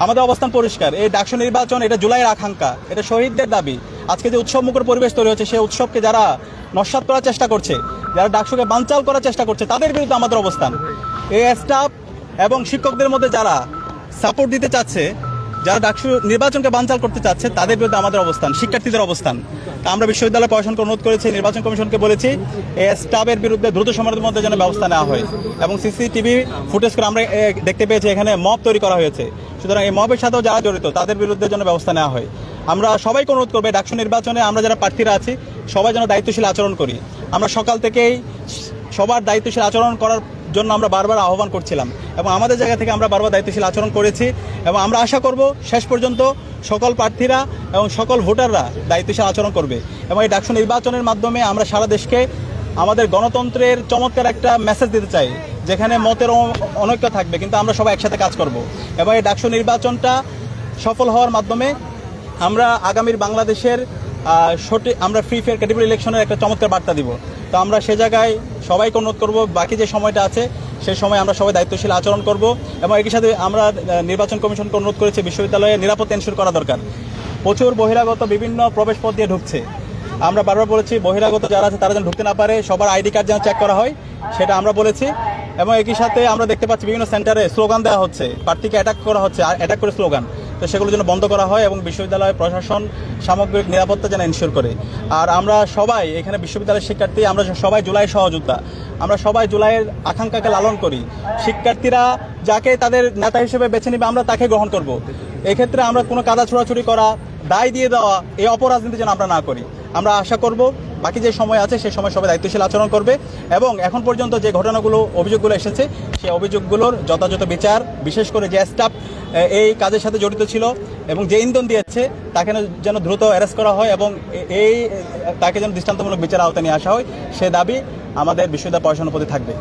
আমাদের অবস্থান পরিষ্কার। এই ডাকসু নির্বাচন এটা জুলাইয়ের আকাঙ্ক্ষা, এটা শহীদদের দাবি। আজকে যে উৎসবমুখর পরিবেশ তৈরি হচ্ছে, সেই উৎসবকে যারা নস্যাৎ করার চেষ্টা করছে, যারা ডাকসুকে বানচাল করার চেষ্টা করছে, তাদের বিরুদ্ধে আমাদের অবস্থান। এই স্টাফ এবং শিক্ষকদের মধ্যে যারা সাপোর্ট দিতে চাচ্ছে, যারা ডাকসু নির্বাচনকে বানচাল করতে চাচ্ছে, তাদের বিরুদ্ধে আমাদের অবস্থান, শিক্ষার্থীদের অবস্থান। তা আমরা বিশ্ববিদ্যালয় প্রশাসনকে অনুরোধ করেছি, নির্বাচন কমিশনকে বলেছি এই স্টাফের বিরুদ্ধে দ্রুত সময়ের মধ্যে যেন ব্যবস্থা নেওয়া হয়। এবং সিসিটিভি ফুটেজ করে আমরা দেখতে পেয়েছি এখানে মব তৈরি করা হয়েছে। সুতরাং এই মবের সাথেও যারা জড়িত, তাদের বিরুদ্ধে যেন ব্যবস্থা নেওয়া হয়। আমরা সবাইকে অনুরোধ করবো, ডাকসু নির্বাচনে আমরা যারা প্রার্থীরা আছি সবাই যেন দায়িত্বশীল আচরণ করি। আমরা সকাল থেকেই সবার দায়িত্বশীল আচরণ করার জন্য আমরা বারবার আহ্বান করছিলাম, এবং আমাদের জায়গা থেকে আমরা বারবার দায়িত্বশীল আচরণ করেছি। এবং আমরা আশা করব শেষ পর্যন্ত সকল প্রার্থীরা এবং সকল ভোটাররা দায়িত্বশীল আচরণ করবে। এবং এই ডাকসু নির্বাচনের মাধ্যমে আমরা সারা দেশকে আমাদের গণতন্ত্রের চমৎকার একটা মেসেজ দিতে চাই, যেখানে মতের অনৈক্য থাকবে, কিন্তু আমরা সবাই একসাথে কাজ করব। এবং এই ডাকসু নির্বাচনটা সফল হওয়ার মাধ্যমে আমরা আগামীর বাংলাদেশের সঠিক আমরা ফ্রি ফেয়ার ক্যাটেগরি ইলেকশনের একটা চমৎকার বার্তা দিব। তো আমরা সে জায়গায় সবাইকে অনুরোধ করব, বাকি যে সময়টা আছে সেই সময় আমরা সবাই দায়িত্বশীল আচরণ করব। এবং একই সাথে আমরা নির্বাচন কমিশনকে অনুরোধ করেছি, বিশ্ববিদ্যালয়ে নিরাপত্তা এনশিওর করা দরকার। প্রচুর বহিরাগত বিভিন্ন প্রবেশ পথ দিয়ে ঢুকছে। আমরা বারবার বলেছি বহিরাগত যারা আছে তারা যেন ঢুকতে না পারে, সবার আইডি কার্ড যেন চেক করা হয়, সেটা আমরা বলেছি। এবং একই সাথে আমরা দেখতে পাচ্ছি বিভিন্ন সেন্টারে স্লোগান দেওয়া হচ্ছে, প্রার্থীকে অ্যাটাক করা হচ্ছে, অ্যাটাক করে স্লোগান, তো সেগুলো যেন বন্ধ করা হয় এবং বিশ্ববিদ্যালয় প্রশাসন সামগ্রিক নিরাপত্তা যেন এনশিওর করে। আর আমরা সবাই এখানে বিশ্ববিদ্যালয়ের শিক্ষার্থী, আমরা সবাই জুলাইয়ের সহযোদ্ধা, আমরা সবাই জুলাইয়ের আকাঙ্ক্ষাকে লালন করি। শিক্ষার্থীরা যাকে তাদের নেতা হিসেবে বেছে নেবে আমরা তাকে গ্রহণ করব। এক্ষেত্রে আমরা কোনো কাদা ছোড়াছুড়ি করা, দায় দিয়ে দেওয়া, এই অপরাজনীতি যেন আমরা না করি। আমরা আশা করব বাকি যে সময় আছে সেই সময় সবাই দায়িত্বশীল আচরণ করবে, এবং এখন পর্যন্ত যে ঘটনাগুলো অভিযোগগুলো এসেছে সেই অভিযোগগুলোর যথাযথ বিচার, বিশেষ করে যে স্টাফ এই কাজের সাথে জড়িত ছিল এবং যে ইন্ধন দিয়েছে তাকে যেন দ্রুত অ্যারেস্ট করা হয় এবং তাকে যেন দৃষ্টান্তমূলক বিচার আওতায় নিয়ে আসা হয়, সে দাবি আমাদের বিশ্ববিদ্যালয় প্রশাসনের প্রতি থাকবে।